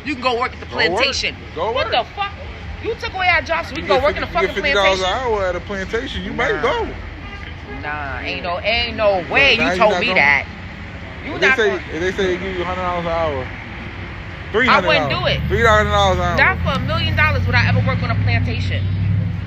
You can go work at the plantation. Go what work. the fuck? You took away our jobs so we can go work in the fucking $50 plantation? an hour at a plantation, you might go. Nah, ain't no way. Now You told me going. that. You If not they going. say they give you $100 an hour. $300. I wouldn't do it. $300 an hour. Not for $1 million would I ever work on a plantation.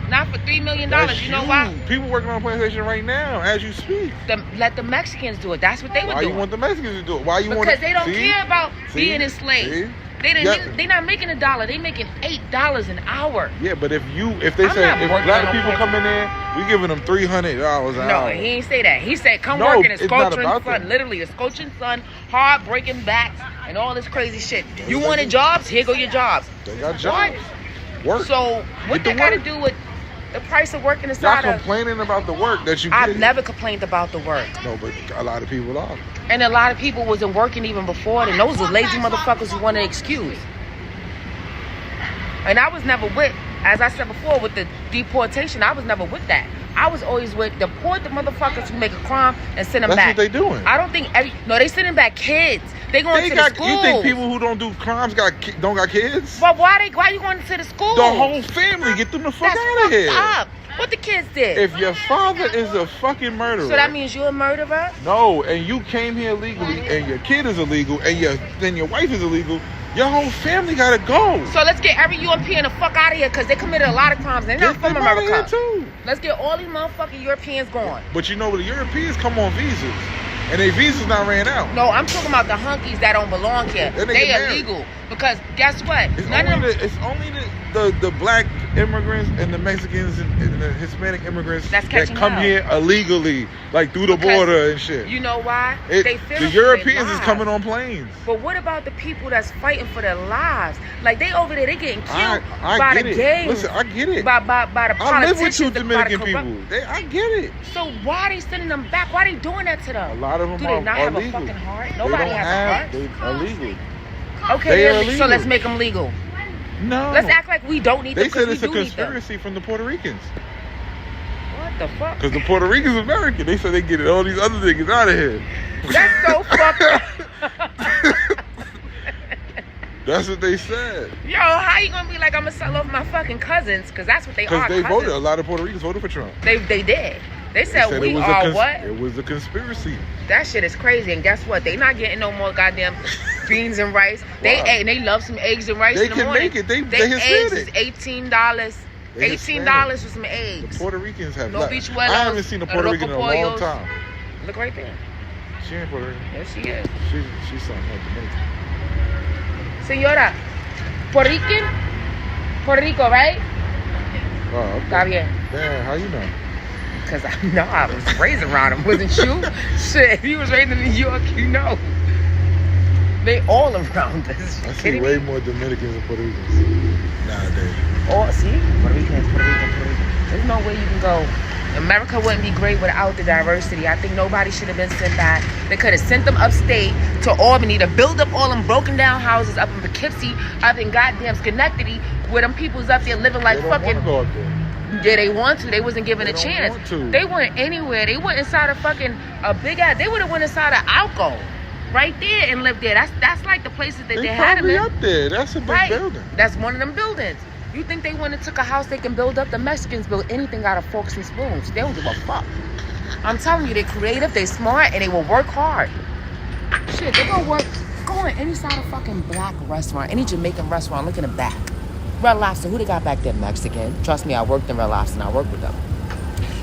Not for $3 million. That's You know why? People working on a plantation right now as you speak. Let the Mexicans do it. That's what they would Why do. you want the Mexicans to do it? Why you want? Because they don't care about being See? enslaved. See? They not making $1. They making $8 an hour. Yeah, but if they I'm say not if working black on people that. come in there, we giving them $300 an No, hour. he ain't say that. He said, come No, work in a it's not scorching about sun. that. Literally, a scorching sun, hard breaking backs, and all this crazy shit. You wanted jobs? Here go your jobs. They got jobs. Work. So, what Get that to got to work. do with the price of working Y'all inside of... complaining about the work that you get. I've never complained about the work. No, but a lot of people are. And a lot of people wasn't working even before, and those were lazy motherfuckers who wanted an excuse. And I was never with, as I said before, with the deportation, I was never with that. I was always with deport the motherfuckers who make a crime and send them That's back. what they doing. I don't think they sending back kids. They going to the schools. You think people who don't do crimes don't got kids? But why you going to the schools? The whole family, get them the fuck out of here. Up. What the kids did? If your father is a fucking murderer. So that means you're a murderer? No, and you came here illegally, and your kid is illegal, and then your wife is illegal. Your whole family gotta go. So let's get every European the fuck out of here because they committed a lot of crimes. They're not from America. Too. Let's get all these motherfucking Europeans gone. But you know the Europeans come on visas, and their visas not ran out. No, I'm talking about the hunkies that don't belong here. They illegal because guess what? It's only the black immigrants and the Mexicans and the Hispanic immigrants that come here illegally, like through the border and shit. You know why? The Europeans is coming on planes. But what about the people that's fighting for their lives? Like they over there, they getting killed I by get the it. gangs. Listen, I get it. By the politicians. I live with you Dominican by the people. I get it. So why they sending them back? Why they doing that to them? A lot of them Do they not have illegal. a fucking heart? Nobody has a heart. They're illegal. Okay, so let's make them legal. No. Let's act like we don't need them. They said it's a do need them. conspiracy from the Puerto Ricans. What the fuck? Because the Puerto Ricans American. They said they get all these other niggas out of here. That's so fucked up. That's what they said. Yo, how you gonna be like, I'm gonna sell off my fucking cousins? Because that's what they are. Because they cousins. voted. A lot of Puerto Ricans voted for Trump. They did. They said we are what? It was a conspiracy. That shit is crazy. And guess what? They not getting no more goddamn beans and rice. They love some eggs and rice They in the can morning. make it. They eggs is Hispanic. $18. $18 for some eggs. The Puerto Ricans have No not. bichuelos, I haven't seen a Puerto Rican in a long rocapollos. time. Look right there. She ain't Puerto Rican. Yes, she is. She's something like Dominican. Senora, Puerto Rican? Puerto Rico, right? Oh, okay. Está bien. Damn, how you know? Because I know I was raised around him, wasn't you? Shit, if you was raised in New York, you know. They all around us. I see way more Dominicans than Puerto Ricans nowadays. Oh, see? Puerto Rican. There's no way you can go. America wouldn't be great without the diversity. I think nobody should have been sent back. They could have sent them upstate to Albany to build up all them broken down houses up in Poughkeepsie, up in goddamn Schenectady, where them people's up there living like They don't fucking... want to go up there. Yeah, they want to. They wasn't given a They don't chance. want to. They went anywhere. They went inside a fucking a big ass. They would have went inside of Alco, right there, and lived there. That's like the places that they had them probably in. up there. That's a big building. That's one of them buildings. You think they went and took a house they can build up? The Mexicans build anything out of forks and spoons. They don't give a fuck. I'm telling you, they're creative, they smart, and they will work hard. Shit, they gonna work. Go in any side of fucking black restaurant, any Jamaican restaurant, look in the back. Red Lobster, who they got back there? Mexican. Trust me, I worked in Red Lobster and I work with them.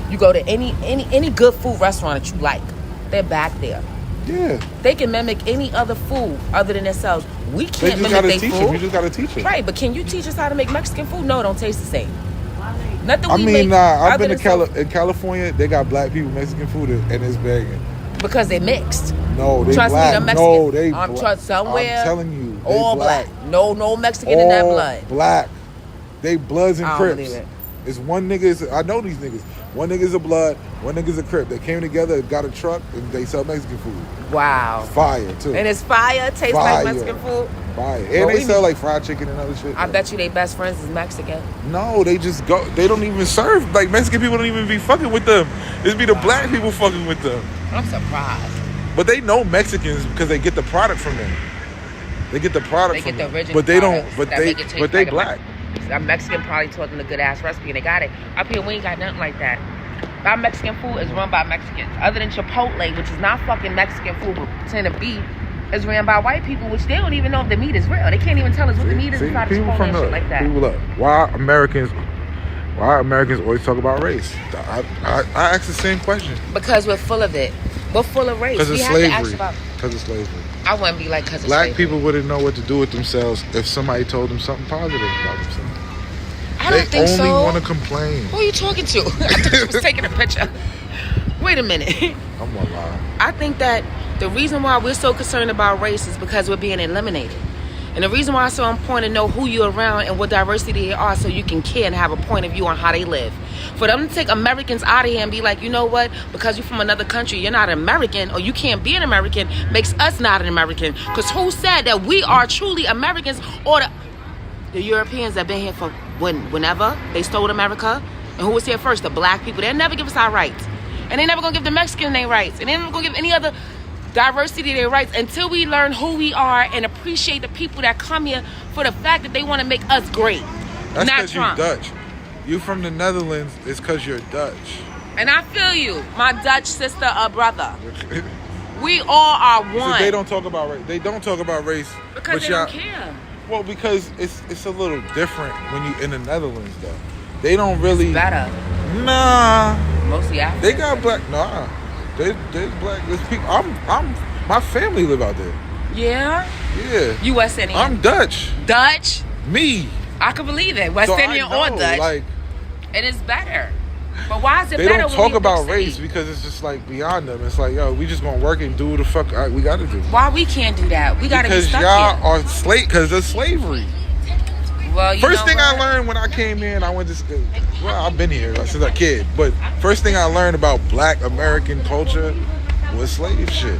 You go to any good food restaurant that you like, they're back there. Yeah. They can mimic any other food other than themselves. We can't mimic their food. You just gotta teach them. Right, but can you teach us how to make Mexican food? No, it don't taste the same. Nothing I we mean, make I've other been than in California. They got black people Mexican food and it's begging. because they mixed. No, they Trust black. me, the Mexican. No, they I'm black. somewhere. I'm telling you, they all black. No Mexican in that blood. Black. They Bloods and I don't Crips. believe it. It's one nigga. I know these niggas. One nigga's a Blood. One nigga's a Crip. They came together, got a truck, and they sell Mexican food. Wow. Fire too. And it's fire. Tastes Fire. like Mexican food. Fire. Well, And they we sell need- like fried chicken and other shit. I bet you they best friends is Mexican. No, they just go. They don't even serve. Like Mexican people don't even be fucking with them. It's be the black people fucking with them. I'm surprised. But they know Mexicans because they get the product from them. They get the product. They get the original. But they don't. But they black. A Mexican probably taught them a good ass recipe and they got it. Up here we ain't got nothing like that. Our Mexican food is run by Mexicans. Other than Chipotle, which is not fucking Mexican food, but pretend to be, is ran by white people, which they don't even know if the meat is real. They can't even tell us what the meat is inside of Chipotle and shit like that. People up. Why Americans always talk about race? I ask the same question. Because we're full of it. We're full of race. Because of slavery. Because of slavery. I wouldn't be like because of black slavery. People wouldn't know what to do with themselves if somebody told them something positive about themselves. I don't think so. They only want to complain. Who are you talking to? I thought you was taking a picture. Wait a minute. I'm gonna lie. I think that the reason why we're so concerned about race is because we're being eliminated. And the reason why it's so important to know who you're around and what diversity they are so you can care and have a point of view on how they live. For them to take Americans out of here and be like, you know what, because you're from another country, you're not an American or you can't be an American, makes us not an American. Because who said that we are truly Americans or the Europeans that been here for whenever they stole America? And who was here first? The black people. They'll never give us our rights. And they're never going to give the Mexicans their rights. And they're never going to give any other diversity their rights until we learn who we are and appreciate the people that come here for the fact that they want to make us great. That's not because you're Dutch. You from the Netherlands, it's because you're Dutch. And I feel you, my Dutch sister or brother. We all are one. So they don't talk about race. They don't talk about race. Because they don't care. Well, because it's a little different when you in the Netherlands, though. They don't really. It's better. Nah. Mostly African. They got black. Nah. There's black. There's people. My family live out there. Yeah. Yeah. You West Indian. I'm Dutch. Dutch. Me. I can believe it. West Indian or Dutch. Like, and it's better. But why is it they better? They don't talk about race because it's just like beyond them. It's like, yo, we just gonna work and do what the fuck we gotta do. Why we can't do that? We gotta be stuck because y'all are slave because of slavery. Well, first thing I learned when I came here and I went to well, I've been here since a kid, but first thing I learned about black American culture was slave shit.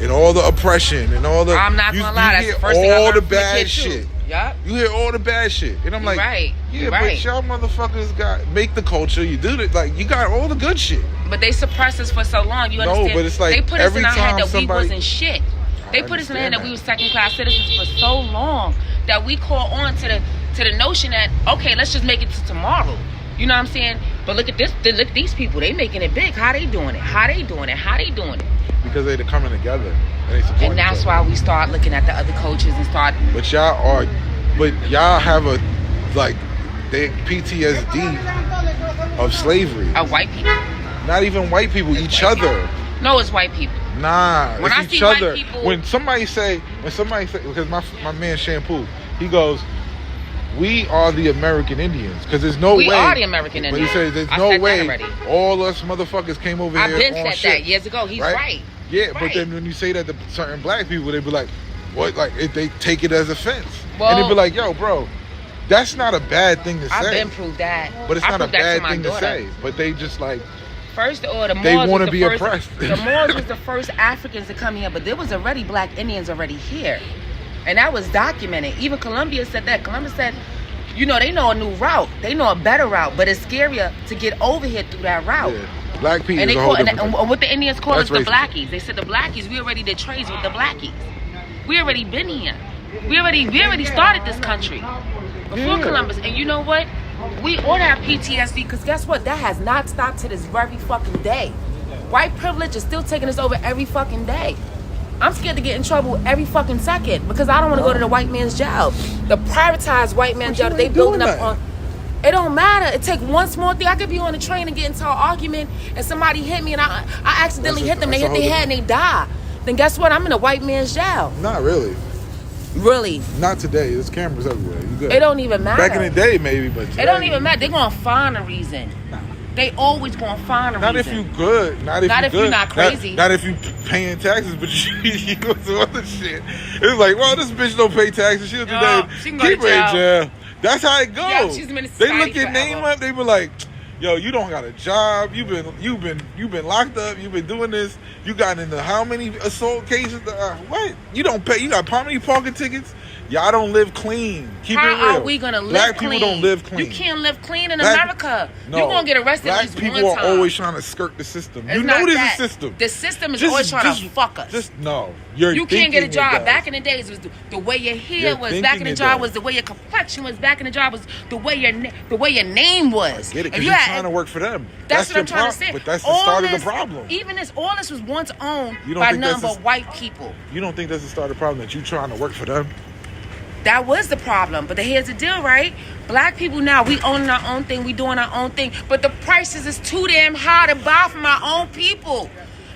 And all the oppression and all the I'm not gonna lie, that's the first thing I learned all the from bad the shit. Yep. You hear all the bad shit. And I'm like, right. Yeah, but y'all motherfuckers make the culture, you do it, like you got all the good shit. But they suppressed us for so long, you understand? No, but it's like they put us in our head that we wasn't shit. They put us in the head that we were second class citizens for so long that we caught on to the notion that, okay, let's just make it to tomorrow. You know what I'm saying? But look at this, look at these people, they making it big. How they doing it? How they doing it? How they doing it? Because they're coming together. And that's why we start looking at the other coaches and start. But y'all have a they PTSD of slavery. Of white people. Not even white people, each other. No, it's white people. Nah, when it's I each see other. White people, when somebody say, because my man Shampoo, he goes, we are the American Indians, because there's no way. We are the American Indians. But he says there's no way all us motherfuckers came over here. I've been said that years ago. He's right. Yeah, right. But then when you say that to certain black people, they be like, what? Like they take it as offense, and they be like, yo, bro, that's not a bad thing to say. I've been proved that. But it's not a bad thing to say. But they just like. First, or the Moors they want to be oppressed. The Moors was the first Africans to come here, but there was already black Indians already here, and that was documented. Even Columbia said that. Columbus said, you know, they know a new route, they know a better route, but it's scarier to get over here through that route. Yeah. Black people. And they call, and what the Indians call us the racist. blackies. They said the blackies. We already did trades with the blackies. We already been here. We already started this country before Columbus. And you know what? We all have PTSD because guess what? That has not stopped to this very fucking day. White privilege is still taking us over every fucking day. I'm scared to get in trouble every fucking second because I don't want to go to the white man's jail. The privatized white man's jail that they building up on. It don't matter. It take one small thing. I could be on the train and get into an argument and somebody hit me and I accidentally hit them. They hit their head and they die. Then guess what? I'm in a white man's jail. Not really. Really? Not today. There's cameras everywhere. You good. It don't even matter. Back in the day, maybe, but today, it don't even matter. They're gonna find a reason. They always gonna find a not reason. Not if you good. Not if you're not crazy. Not if you paying taxes, but you do some other shit. It's like, well, this bitch don't pay taxes. She'll do that. She can go to jail. That's how it goes. Yeah, she's been in they look your name up. They be like, yo, you don't got a job. You've been locked up. You've been doing this. You got into how many assault cases? What? You don't pay. You got how many parking tickets? Y'all don't live clean. Keep it real. How are we gonna live Black clean? people don't live clean. You can't live clean in Black- America. No. You're gonna get arrested at Black least people one are time. always trying to skirt the system. It's You not know there's that. a system. The system is always trying to fuck us. Just no. You can't get a thinking it job. does. Back in the days, was the way your hair You're was. Back in thinking the it job does. was the way your complexion was. Back in the job was the way your name was. Get it? If Because you you're had- trying to work for them. That's what your I'm trying to prob- say. But that's the All start of this- the problem. Even this, all this was once owned You don't by think none that's but white people. You don't think that's the start of the problem, that you trying to work for them? That was the problem. But here's the deal, right? Black people now, we owning our own thing. We doing our own thing. But the prices is too damn high to buy from our own people.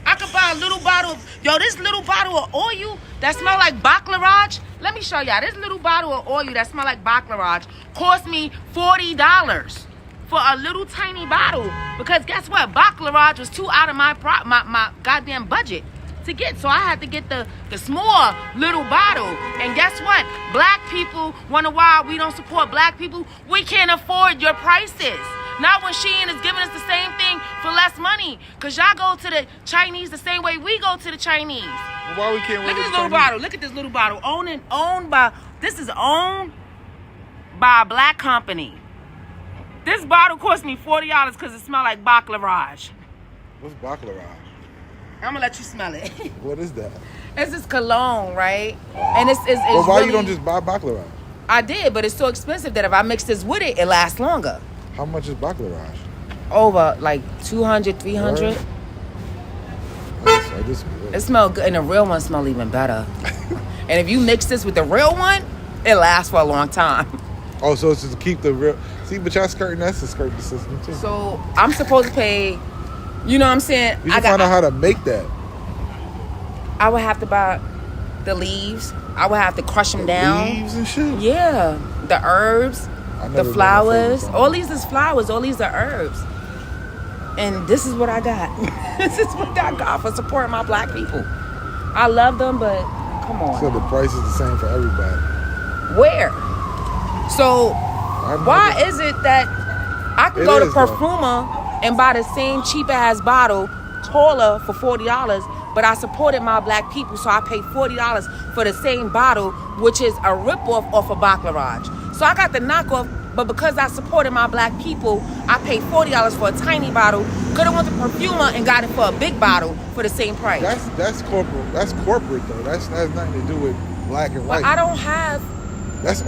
I could buy a little bottle of, this little bottle of oil that smell like Baclarage. Let me show y'all. This little bottle of oil that smell like Baclarage cost me $40 for a little tiny bottle. Because guess what? Baclarage was too out of my goddamn budget to get. So I had to get the small little bottle. And guess what? Black people wonder why we don't support black people. We can't afford your prices. Not when Shein is giving us the same thing for less money. Because y'all go to the Chinese the same way we go to the Chinese. Why we can't? Look at this little bottle. Look at this little bottle. This is owned by a black company. This bottle cost me $40 because it smelled like Baclarage. What's Baclarage? I'm gonna let you smell it. What is that? It's this cologne, right? And it's Well, why really, you don't just buy Baclarage? I did, but it's so expensive that if I mix this with it, it lasts longer. How much is Baclarage? Over like 200, 300. Word? I just It smells good, and the real one smell even better. And if you mix this with the real one, it lasts for a long time. Oh, so it's just to keep the real. See, but y'all skirting, that's to skirt the system too. So I'm supposed to pay. You know what I'm saying? You should find out how to make that. I would have to buy the leaves. I would have to crush them down. Leaves and shit. Yeah, the herbs, I the never been a flowers. fan. All these is flowers. All these are herbs. And this is what I got. This is what I got for supporting my black people. I love them, but come on. So the price is the same for everybody. Where? So I know why that. is it that I can It go to is, though. Perfuma and buy the same cheap ass bottle taller for $40, but I supported my black people, so I paid $40 for the same bottle, which is a ripoff off of Baclarage. So I got the knockoff, but because I supported my black people, I paid $40 for a tiny bottle. Could have went to Perfuma and got it for a big bottle for the same price. That's corporate. That's corporate though. That has nothing to do with black and white. But I don't have That's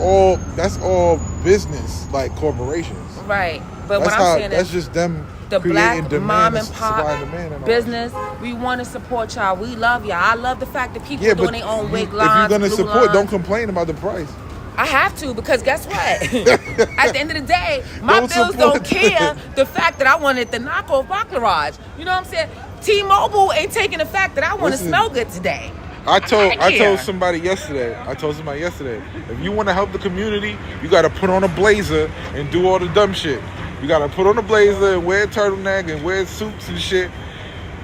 all business, like corporations. right. But That's what I'm saying that's is just them the creating black demand mom and supply and demand pop and all business, we want to support y'all. We love y'all. I love the fact that people Yeah, doing but their own wig if lines. you're gonna blue support, lines. don't complain about the price. I have to, because guess what? At the end of the day, my Don't bills support don't care the fact that I wanted the knockoff Baclarage. You know what I'm saying? T-Mobile ain't taking the fact that I want to Listen, smell good today. I told care. somebody yesterday. If you want to help the community, you got to put on a blazer and do all the dumb shit. You got to put on a blazer and wear a turtleneck and wear suits and shit.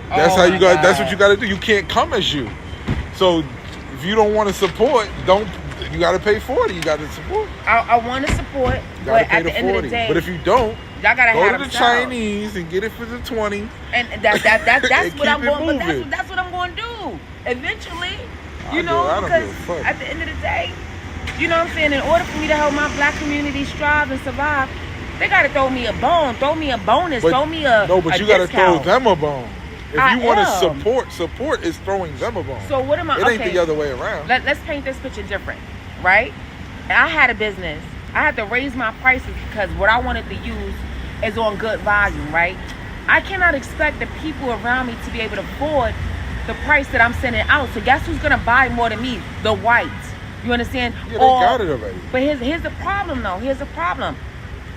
That's Oh how you my got. That's God. what you got to do. You can't come as you. So if you don't want to support, don't. You got to pay $40. You got to support. I want to support, You got to but pay at the the end of the $40. day, But if you don't, y'all gotta go have to the them sell. Chinese and get it for the $20. And that's And what I'm keep it going. But moving. that's what I'm going to do eventually. I You know, don't because give a fuck. at the end of the day, you know what I'm saying. In order for me to help my black community strive and survive, they gotta throw me a bone, throw me a bonus, throw me a no, but a you got to throw discount. them a bone. If I you want to am. support is throwing them a bone. So what am I? It ain't okay, the other way around. Let's paint this picture different, right? I had a business. I had to raise my prices because what I wanted to use is on good volume, right? I cannot expect the people around me to be able to afford the price that I'm sending out. So guess who's gonna buy more than me? The whites. You understand? Yeah, they got it already. But here's the problem though. Here's the problem.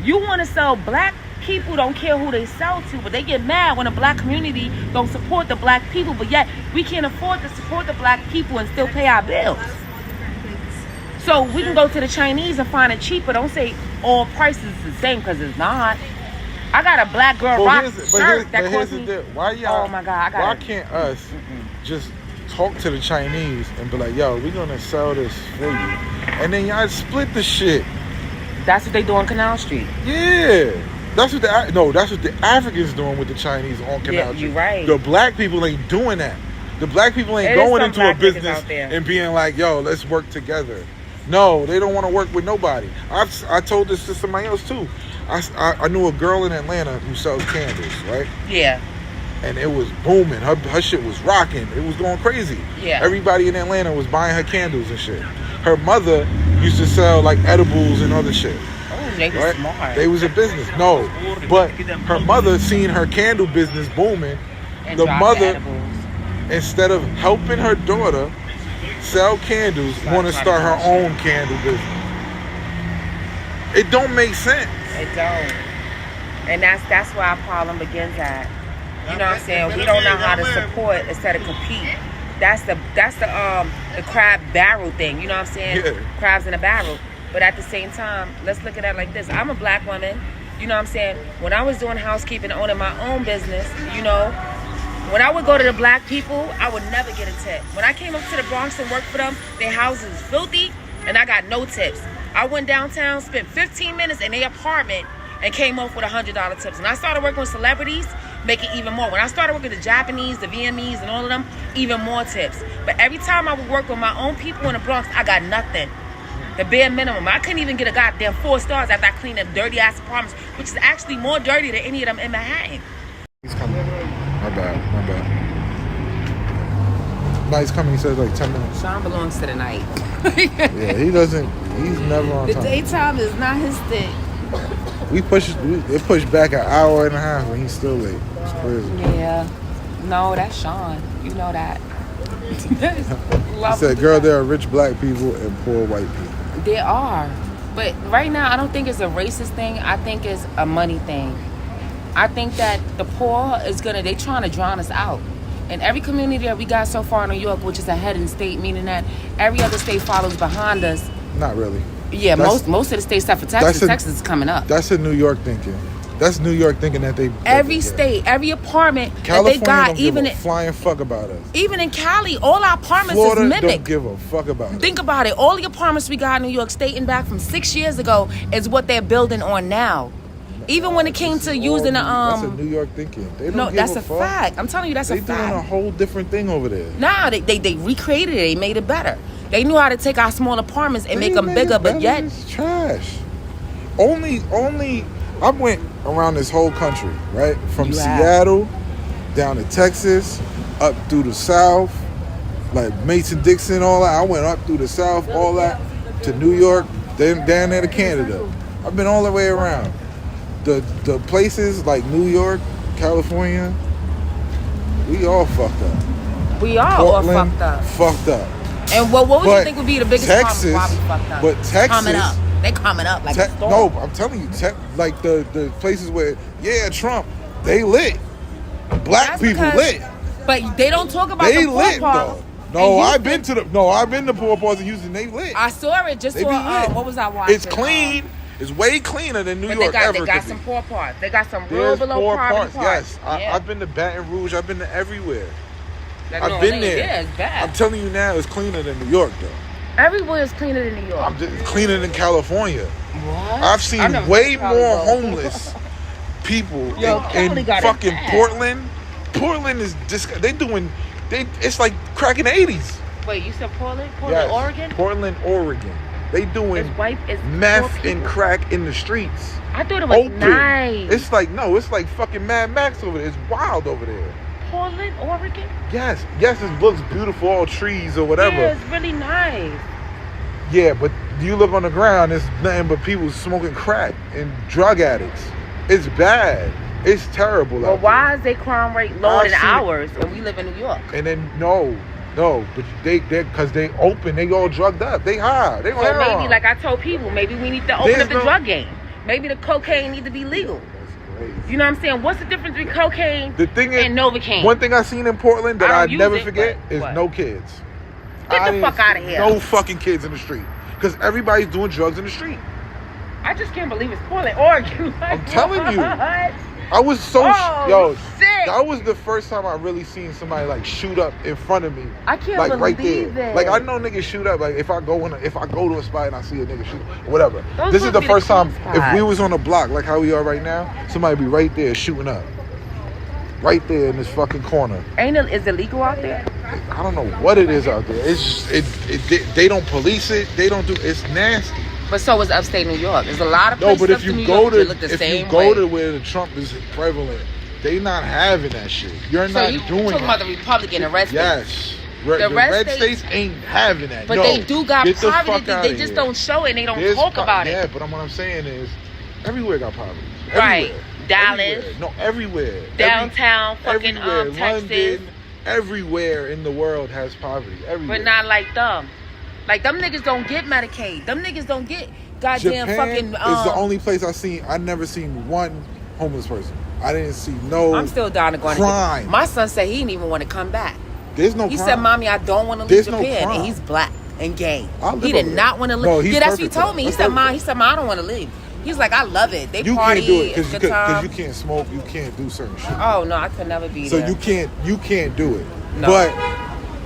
You want to sell black people, don't care who they sell to, but they get mad when the black community don't support the black people, but yet we can't afford to support the black people and still pay our bills. So we can go to the Chinese and find it cheaper. Don't say all prices the same, because it's not. I got a black girl rock shirt that cost me. Why y'all? Oh my God! Why can't us just talk to the Chinese and be like, "Yo, we're gonna sell this for you," and then y'all split the shit? That's what they do on Canal Street. Yeah, that's what the Africans doing with the Chinese on Canal Yeah, Street. you right. The black people ain't doing that. The black people ain't There is going some into a black niggas business out there. and being like, "Yo, let's work together." No, they don't want to work with nobody. I told this to somebody else too. I knew a girl in Atlanta who sells candles, right? Yeah. And it was booming. Her shit was rocking. It was going crazy. Yeah. Everybody in Atlanta was buying her candles and shit. Her mother used to sell like edibles and other shit. Oh, they was Right? smart. They was a business. No, but her mother seen her candle business booming. And The dropped mother, edibles. instead of helping her daughter sell candles, want to start her own candle business. It don't make sense. It don't. And that's where our problem begins at. You know what I'm saying? We don't know how to support instead of compete. That's the crab barrel thing. You know what I'm saying? Yeah. Crabs in a barrel. But at the same time, let's look at it like this. I'm a black woman. You know what I'm saying? When I was doing housekeeping, owning my own business, you know, when I would go to the black people, I would never get a tip. When I came up to the Bronx and worked for them, their houses was filthy, and I got no tips. I went downtown, spent 15 minutes in their apartment, and came up with $100 tips. When I started working with celebrities, making even more. When I started working with the Japanese, the Vietnamese, and all of them, even more tips. But every time I would work with my own people in the Bronx, I got nothing. The bare minimum. I couldn't even get a goddamn 4 stars after I cleaned them dirty ass apartments, which is actually more dirty than any of them in Manhattan. He's coming. My bad. No, he's coming. He says like 10 minutes. Sean belongs to the night. Yeah, he doesn't. He's never on The time. daytime is not his thing. It pushed back an hour and a half when he's still late. It's crazy. Yeah. No, that's Sean. You know that. He said, girl, there are rich black people and poor white people. There are. But right now, I don't think it's a racist thing. I think it's a money thing. I think that the poor is they trying to drown us out. And every community that we got so far in New York, which is a heading state, meaning that every other state follows behind us. Not really. Yeah, most of the states except for Texas. Texas is coming up. That's a New York thinking. That's New York thinking that they... Every state, every apartment California that they got, don't even give a flying fuck about us. Even in Cali, all our apartments Florida is mimic. don't give a fuck about us. Think about it. All the apartments we got in New York, dating back from 6 years ago, is what they're building on now. Even when it came to using the That's a New York thinking. They don't no, give that's a a fuck. fact. I'm telling you, that's a They doing a fact. whole different thing over there. Nah, they recreated it. They made it better. They knew how to take our small apartments and They make them made bigger, it but better. yet It's trash. Only. I went around this whole country, right? From You have. Seattle down to Texas, up through the South, like Mason-Dixon, all that. I went up through the South, all that, to New York, then down there to Canada. I've been all the way around. The places like New York, California, we all fucked up. we are all Portland, fucked up. Fucked up. And what would you But think would be the biggest Texas, problem why we fucked up? but Texas- coming up. They coming up like a storm. No, I'm telling you, like the places where, Trump, they lit. Black That's people because- lit. But they don't talk about They the poor lit part. though. No, I've been to poor parts of Houston. They lit. I saw it just They be lit. what was I watching? It's clean. It's way cleaner than New But York they got ever got could some be. poor parts. They got some real There's below poor poverty parts. Yes, Yeah. I've been to Baton Rouge. I've been to everywhere. Like, I've no, been it ain't- there. Yeah, it's bad. I'm telling you now, it's cleaner than New York though. Everywhere is cleaner than New York. I'm just cleaner than California. What? I've seen I've never way been to Cali, more though. homeless people Yo, in Cali got it fucking bad. Portland. Portland is it's like cracking the 80s. Wait, you said Portland? Portland, Yes. Oregon? Portland, Oregon. They doing It's white. It's poor meth people. and crack in the streets. I thought it was Open. nice. It's like fucking Mad Max over there. It's wild over there. Portland, Oregon? Yes, it looks beautiful, all trees or whatever. Yeah, it's really nice. Yeah, but you look on the ground, it's nothing but people smoking crack and drug addicts. It's bad. It's terrible. Well, out why is their crime rate lower I've than seen it. ours and we live in New York? there. And then no, but because they open, they all drugged up. They high. They So heroin. maybe, like I told people, maybe we need to open There's up the no- drug game. Maybe the cocaine need to be legal. You know what I'm saying? What's the difference between cocaine The thing is, and Novocaine? one thing I seen in Portland that I I don't use never it, forget but is what? no kids. Get I the ain't fuck outta seen here. No fucking kids in the street. Because everybody's doing drugs in the street. I just can't believe it's Portland, Oregon. I'm telling you. What? I was so Oh, shit. that was the first time I really seen somebody like shoot up in front of me. I can't like right believe there. it. Like I know niggas shoot up. Like if I go to a spot and I see a nigga shoot, whatever. Those This is would the be the first time. cool If we spots. was on a block like how we are right now, somebody be right there shooting up. right there in this fucking corner. Is it legal out there? I don't know what it is out there. It's just, they don't police it. They don't do. It's nasty. But so is upstate New York. There's a lot of No, places but if up to New you go York to that look the if same you go way. to where the Trump is prevalent, they not having that shit. You're So not you doing talking about that. the Republican, the red states. Yes. The red states ain't having that. But no, they do got get the poverty. fuck outta They just here. don't show it and they don't There's talk about yeah, it. but what I'm saying is, everywhere got poverty. Right. Everywhere. Dallas. Everywhere. No, everywhere. Downtown, fucking everywhere. Texas. London, everywhere in the world has poverty. Everywhere. But not like them. Like them niggas don't get Medicaid. Them niggas don't get goddamn Japan fucking. is the only place I never seen one homeless person. I didn't see no. I'm still down to go. Crime. My son said he didn't even want to come back. There's no. He crime. said, "Mommy, I don't want to leave There's no Japan," crime. and he's black and gay. I live He did over not there. want to No, leave. he's Yeah, that's what he perfect told for me. that. He said, That's "Mom," perfect. he said, "Mom, I don't want to leave." He's like, "I love it. They You party, can't do it it's because good time." you can't smoke. You can't do certain shit. Oh no, I could never be So there. you can't do it. No. But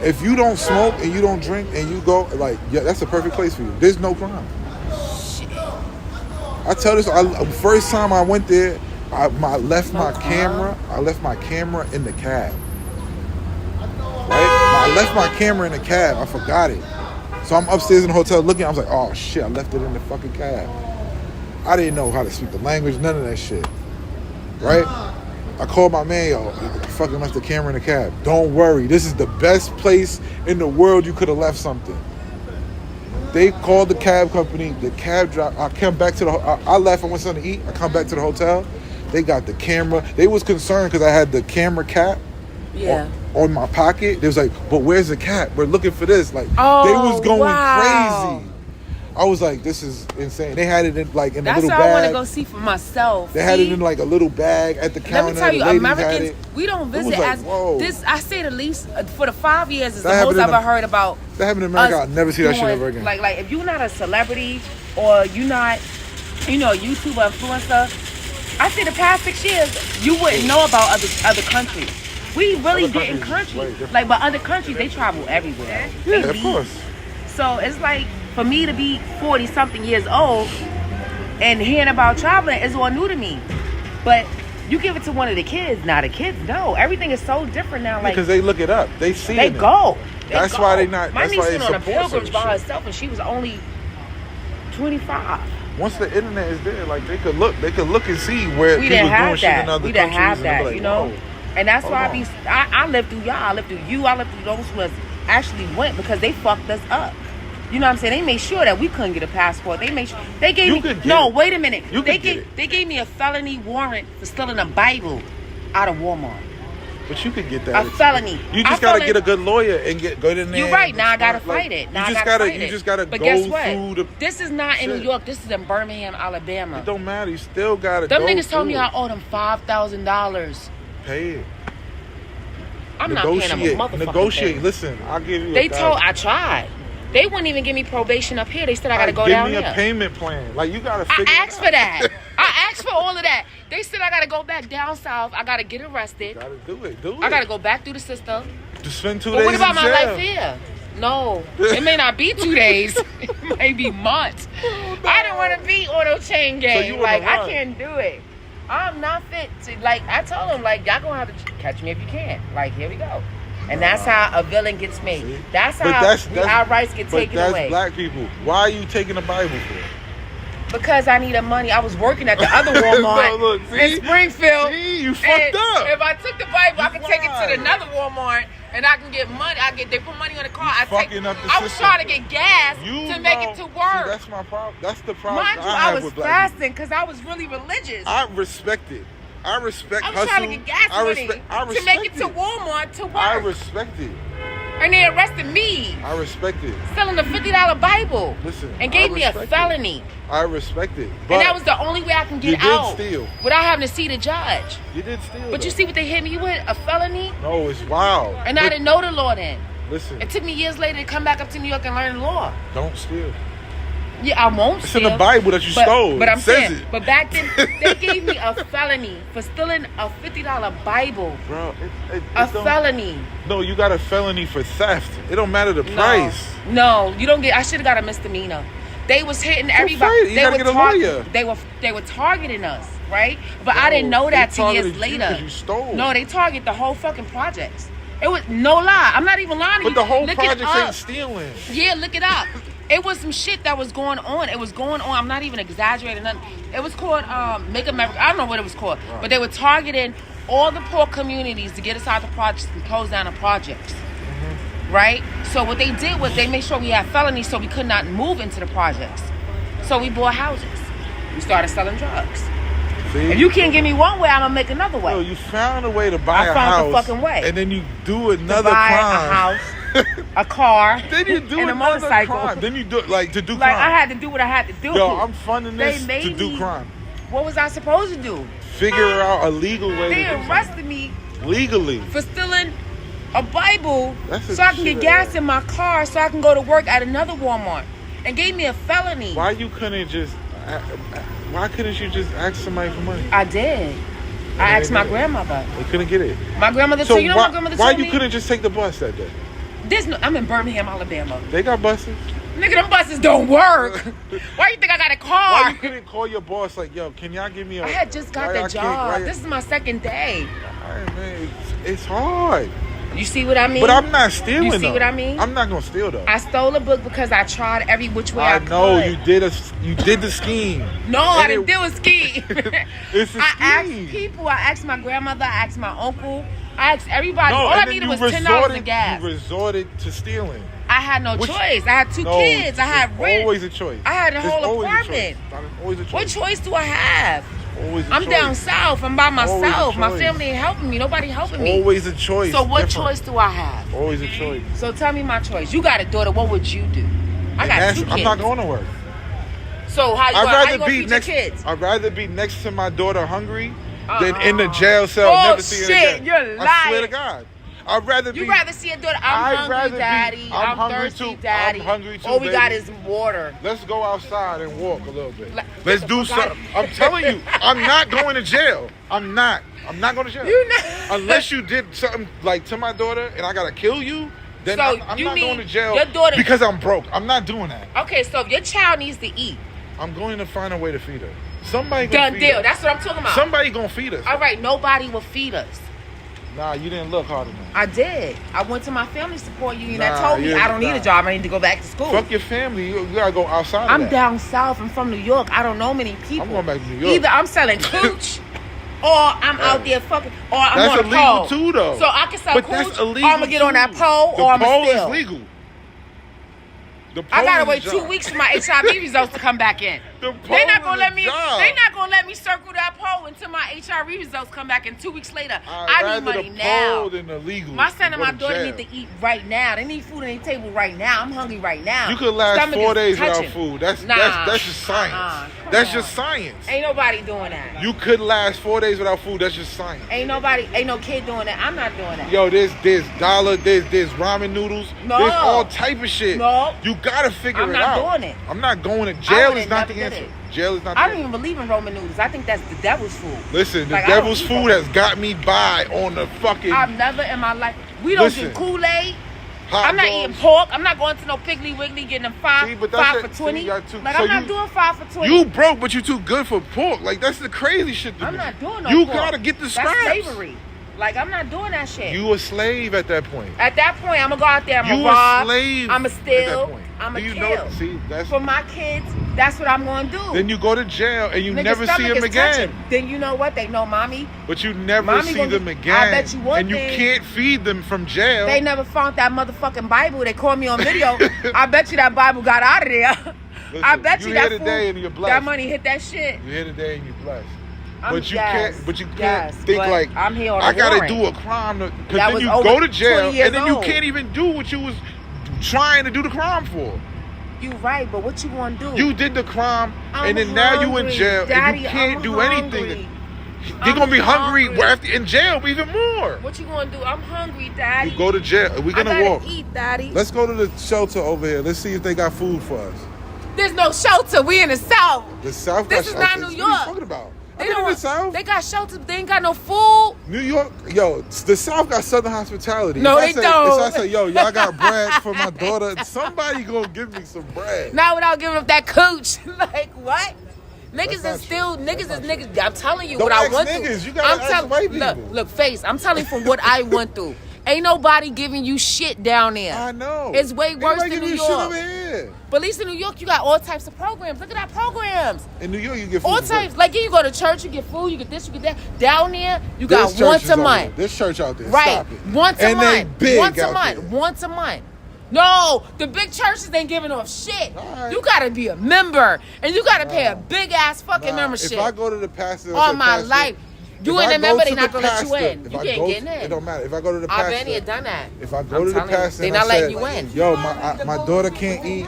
if you don't smoke and you don't drink and you go like, yeah, that's a perfect place for you. There's no crime. I tell this. First time I went there, I left my camera. I left my camera in the cab. Right? I left my camera in the cab. I forgot it. So I'm upstairs in the hotel looking. I was like, oh shit, I left it in the fucking cab. I didn't know how to speak the language, none of that shit. Right? I called my man, yo, I fucking left the camera in the cab. Don't worry, this is the best place in the world you could have left something. They called the cab company, the cab driver, I came back to I left, I went something to eat, I come back to the hotel, they got the camera. They was concerned because I had the camera cap on my pocket. They was like, but where's the cap? We're looking for this. Like, they was going crazy. I was like, this is insane. They had it in like in a little bag. That's what I want to go see for myself. They had it in like a little bag at the counter. Let me tell you, the ladies Americans, had it. we don't It was visit like, as whoa. this. I say the least for the 5 years is That the most happened I've in ever heard about. That happened in America. us I'll never see that shit doing, ever again. Like if you're not a celebrity or you're not, YouTuber, influencer, I say the past 6 years you wouldn't know about other countries. We really Other didn't countries is way countries. different. Like, but other countries they travel everywhere. Yeah, They of leave. course. So it's like for me to be 40 something years old and hearing about traveling is all new to me. But you give it to one of the kids. Now the kids know everything is so different now. Like Because they look it up. They see they it. go. That's why they not. My That's niece why they went on a support pilgrimage certain by shit. herself and she was only 25. Once the internet is there, like they could look and see where We people didn't doing have shit in that. other We didn't countries, have and they be that, like, whoa. And that's why Hold I lived through y'all. I lived through you. I lived through those who has actually went because they fucked us up. You know what I'm saying? They made sure that we couldn't get a passport. They made sure they gave You me could get no. it. Wait a minute. You They could get gave it. they gave me a felony warrant for stealing a Bible out of Walmart. But you could get that. A felony. You just I gotta felt get a it- good lawyer and go in there. You're right. and Now I gotta respond. fight it. Now you I just gotta gotta. fight You it. just gotta But go guess what? through the. This is not in New shit. York. This is in Birmingham, Alabama. It don't matter. You still gotta. Them go niggas told me through I it. owe them $5,000. Pay it. I'm not paying them a motherfucking Negotiate. thing. Listen, I'll give you. They $1,000. I tried. They wouldn't even give me probation up here. They said I gotta go give down me there. a payment plan. Like you gotta. I Figure asked it for out. that. I asked for all of that. They said I gotta go back down south. I gotta get arrested. Gotta do it. Do it. I gotta go back through the system. Just spend 2 But days what about in my jail. life here? No, it may not be 2 days. It may be months. I don't want to be on no chain gang. you wanna Like I run. can't do it. I'm not fit to. Like I told them, like y'all gonna have to catch me if you can. Like here we go. And that's how a villain gets made. See? That's But how that's- our rights get But taken that's away. black people. Why are you taking the Bible for? Because I needed money. I was working at the other Walmart No, look, see? in Springfield. See, you And fucked up. if I took the Bible, I You could take it lied. to another Walmart and I can get money. They put money on the car. fucking up the I was system. trying to get gas You to make know- it to See, work. that's my problem. That's the problem Mind you, I I have was with black people. fasting because I was really religious. I respect it. I respect I was hustle. trying to get gas I money respect to make it to it. Walmart to work. I respect it. And they arrested me I respect it. selling a $50 Bible Listen, and gave I me a respect it. felony. I respect it. But And that was the only way I can you get did out steal. without having to see the judge. You did steal. But you though. see what they hit me with? A felony? No, it's wild. And I But didn't know the law then. Listen, It took me years later to come back up to New York and learn the law. don't steal. Yeah, I won't It's steal. in the Bible that you stole. But I'm It says saying, it. but back then, they gave me a felony for stealing a $50 Bible. Bro, it A don't- felony. No, you got a felony for theft. It don't matter the price. No, you don't get. I should have got a misdemeanor. They was hitting So everybody. fight it. You gotta get a lawyer. They were targeting us, right? But I didn't know that till years later. You stole. No, they target the whole fucking projects. It was no lie. I'm not even lying to you. But the whole Look project it up. ain't stealing. Yeah, look it up. It was some shit that was going on. It was going on. I'm not even exaggerating nothing. It was called Make America. I don't know what it was called. Right. But they were targeting all the poor communities to get us out the projects and close down the projects. Mm-hmm. Right? So what they did was they made sure we had felonies so we could not move into the projects. So we bought houses. We started selling drugs. See? If you can't give me one way, I'm going to make another way. Yo, you found a way to buy a house. I found the fucking way. And then you do another to buy crime. a house. A car, then you do and a motorcycle. Crime. Then you do to do like crime. I had to do what I had to do. Yo, I'm funding this to do crime. What was I supposed to do? Figure out a legal way. They to do arrested me legally for stealing a Bible, so I can get gas in my car, so I can go to work at another Walmart, and gave me a felony. Why couldn't you just ask somebody for money? I did. I asked my grandmother. They couldn't get it. My grandmother. So you know my grandmother told me? Why you couldn't just take the bus that day? I'm in Birmingham, Alabama. They got buses. Nigga, them buses don't work. Why you think I got a car? Why you couldn't call your boss like, yo, can y'all give me a... I had just got the job. This is my second day. All right, man, it's hard. You see what I mean? But I'm not stealing. You see what I mean? I'm not gonna steal though. I stole a book because I tried every which way I could. I know you did the scheme. No, I didn't do a scheme. It's a scheme. I asked people. I asked my grandmother. I asked my uncle. I asked everybody. No, all I needed was $10 in gas. You resorted to stealing. I had no choice. I had two kids. I had rent. Always a choice. I had a whole apartment. Always a choice. What choice do I have? Always a I'm choice. down south. I'm by myself. My family ain't helping me. Nobody helping me. Always a choice. So what choice do I have? Always a choice. So tell me my choice. You got a daughter. What would you do? I got two kids. I'm not going to work. So how you gonna feed your kids? I'd rather be next to my daughter hungry than in the jail cell. Never see her again. You're lying. I swear to God. I'd rather be. You rather see a daughter. I'm hungry, daddy. I'm thirsty, daddy. I'm hungry too. All we got is water. Let's go outside and walk a little bit. Let's do something. I'm telling you, I'm not going to jail. I'm not going to jail. Unless you did something like to my daughter and I gotta kill you, then so I'm not going to jail your daughter, because I'm broke. I'm not doing that. Okay, so if your child needs to eat, I'm going to find a way to feed her. Somebody gonna feed us. That's what I'm talking about. Somebody gonna feed us. All right, nobody will feed us. Nah, you didn't look hard enough. I did. I went to my family support union that told me I don't need a job. I need to go back to school. Fuck your family. You gotta go outside. I'm down south. I'm from New York. I don't know many people. I'm going back to New York. Either I'm selling cooch, or I'm out there fucking, or I'm that's on a illegal pole. too, though. So I can sell but cooch, that's illegal or I'm gonna get on that pole, the or I'm gonna pole steal. Is legal. The I gotta wait job. 2 weeks for my HIV results to come back in. They're not gonna let me. They're not gonna let me circle that pole until my HIV results come back. And 2 weeks later, I need money now. Than the legal. My son and my daughter need to eat right now. They need food on their table right now. I'm hungry right now. You could last Stomach 4 days touching. without food. That's just science. That's just science. Ain't nobody doing that. You could last 4 days without food. That's just science. Ain't no kid doing that. I'm not doing that. Yo, there's dollar, there's ramen noodles. No. There's all type of shit. No. You gotta figure it out. I'm not doing it. I'm not going to jail. Is not the answer. Jail is not the I answer. don't even believe in Roman noodles. I think that's the devil's food. Listen, the devil's food has got me by on the fucking... I've never in my life... We don't do Kool-Aid. I'm not eating pork. I'm not going to no Piggly Wiggly getting them 5 for 20. I'm not doing 5 for 20. You broke, but you too good for pork. Like, that's the crazy shit to me. I'm not doing no You pork. gotta get the scraps. That's slavery. Like, I'm not doing that shit. You a slave at that point. At that point, I'm going to go out there, I'm going to rob, I'm going to steal, I'm going to kill. See, that's for my kids, that's what I'm going to do. Then you go to jail and you never see them again. Touching. Then you know what? They know mommy. But you never see them again. I bet you one and thing. You can't feed them from jail. They never found that motherfucking Bible. They called me on video. I bet you that Bible got out of there. Listen, I bet you that food, today and you're blessed. That money hit that shit. You here today and you're blessed. But you can't think like I'm here on I gotta warrant. do a crime because then you go to jail and then you can't even do what you was trying to do the crime for. You right, but what you want to do? You did the crime and then now you in jail and you can't do anything. You're gonna be hungry in jail even more. What you gonna do? I'm hungry, Daddy. You go to jail. We're gonna walk. Eat, Daddy. Let's go to the shelter over here. Let's see if they got food for us. There's no shelter. We in the South. The South. This is not New York. What are you talking about? They been in the don't. South. They got shelters, but they ain't got no food. New York, yo, the South got Southern hospitality. No, If I they say, don't. If I say, yo, y'all got bread for my daughter, somebody gonna give me some bread. Not without giving up that cooch. Like what? Niggas not is still true. niggas That's is not niggas. I'm telling you Don't what I ask went niggas. through. You gotta ask white Look, people. look, face. I'm telling you from what I went through. Ain't nobody giving you shit down there. I know. It's way worse Nobody than give New you shit York. over here. But at least in New York, you got all types of programs. Look at our programs. In New York, you get food All for free. types. Like you go to church, you get food, you get this, you get that. Down there, you got There's once churches a over month. there. There's church out there. Right. Stop it. Once a And they month. big Once a out month. there. Once a month. No, the big churches ain't giving off shit. All right. You gotta be a member, and you gotta pay a big ass fucking Nah, membership. If I go to the pastor, All my life, you if ain't I a member, go they to not the gonna let you pastor, in. if You I can't go get to- in. It don't matter. If I go to the pastor, I've been here, done that. If I go I'm to the telling you, pastor, they and not I letting said, you in. yo, my daughter can't eat.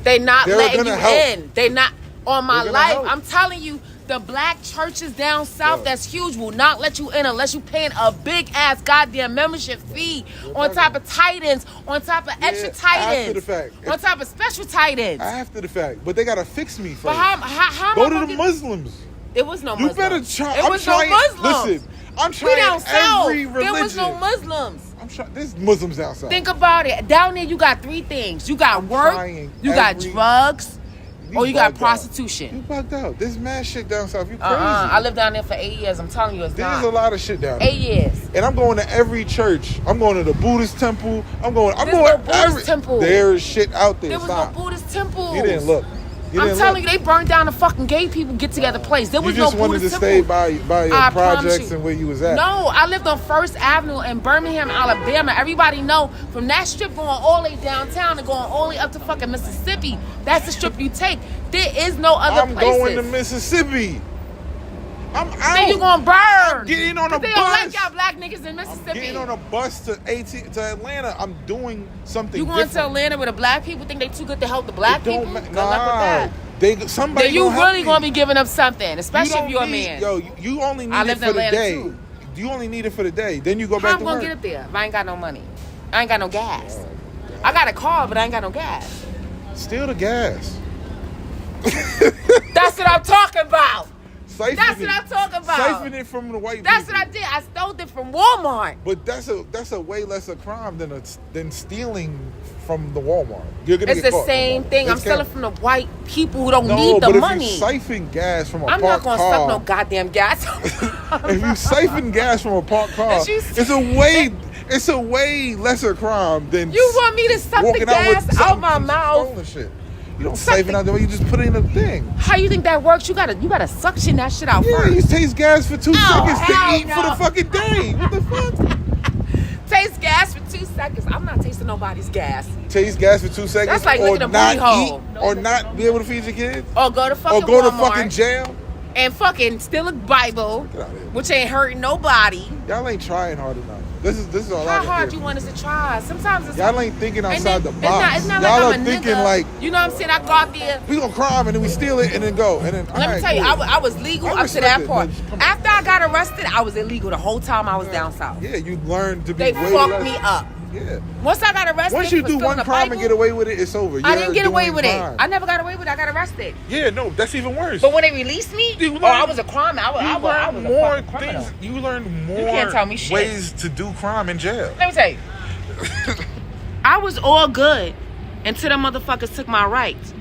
They not They're letting gonna you help. in. They not on my They're gonna life. help. I'm telling you, the black churches down south Yo. that's huge will not let you in unless you paying a big ass goddamn membership fee on top of titans, on top of extra titans, after the fact. on top of special titans. After the fact, but they gotta fix me first. But how Go am I to gonna the get- Muslims. There was no You Muslims. better try. There I'm was trying. no Muslims. Listen, I'm We trying down south. every religion. There was no Muslims. I'm trying. There's Muslims down south. Think about it. Down there, you got three things. You got work, trying you got every- drugs, or you got bugged out. prostitution. You bugged out. There's mad shit down south. You crazy. I lived down there for 8 years. I'm telling you, it's There's not. a lot of shit down there. 8 years. And I'm going to every church. I'm going to the Buddhist temple. I'm There's going no Buddhist temple. There's shit out there. There was Stop. no Buddhist temple. You didn't look. You I'm didn't telling look. you, they burned down the fucking gay people get together place. There You was just no wanted to Buddhist stay temple. by your I promise projects you. and where you was at. No, I lived on First Avenue in Birmingham, Alabama. Everybody know from that strip going all the way downtown and going all the way up to fucking Mississippi. That's the strip you take. There is no other I'm places. going to Mississippi. I'm out. Then you gonna burn. getting on a 'Cause they don't like bus. y'all black niggas in I'm Mississippi. getting on a bus to Atlanta. I'm doing something You going to different. Atlanta where the black people think they too good to help the black It don't people? ma- Good luck with that. Somebody Then you gonna help really me. gonna be giving up something, You especially if don't you're a need- man. Yo, you only need I it lived for in the Atlanta day. too. You only need it for the day. Then you go How back I'm to gonna work. get up there if I ain't got no money? I ain't got no gas. I got a car, but I ain't got no gas. Steal the gas. That's what I'm talking about. Siphon That's it. what I'm talking about. Siphon it from the white That's people. what I did. I stole it from Walmart. But that's a way lesser crime than stealing from the Walmart. You're gonna It's get the caught. same thing. I'm It's stealing count. from the white people who don't No, need the but money. if you siphon gas from a I'm parked not gonna car, suck no goddamn gas. if you siphon gas from a parked car, If you- it's a way lesser crime than You want me to suck the walking out with gas out my something mouth? stolen shit. You don't Suck siphon the- out the way. You just put it in a thing. How you think that works? You gotta suction that shit out Yeah, first. you taste gas for 2 seconds hell to eat for no. the fucking day. What the fuck? Taste gas for 2 seconds. I'm not tasting nobody's gas. Taste gas for 2 seconds, That's like or licking a not booty eat, hole. or not be able to feed your kids, Or go to fucking or go to Walmart fucking jail. and fucking steal a Bible, Get out of here. which ain't hurting nobody. Y'all ain't trying hard enough. This is all I How can hard hear. you want us to try? Sometimes it's Y'all ain't thinking and outside then the box. It's not Y'all like are I'm a thinking nigga. like, You know what I'm saying? I go out there. we gonna crime and then we steal it and then go and then. Let me tell you, I was legal I up to respect that it, part. but come on. After I got arrested, I was illegal the whole time I was down south. Yeah, you learned to be. They way fucked less- me up. Yeah. Once I got arrested, Once you for do stealing one a crime Bible, and get away with it, it's over. I didn't You're get away doing with crime. it. I never got away with it. I got arrested. Yeah, no, that's even worse. But when they released me, You I learn- was a crime. I was you a learn more fucking criminal. things. You learn more can't tell me shit. ways to do crime in jail. Let me tell you. I was all good until the motherfuckers took my rights.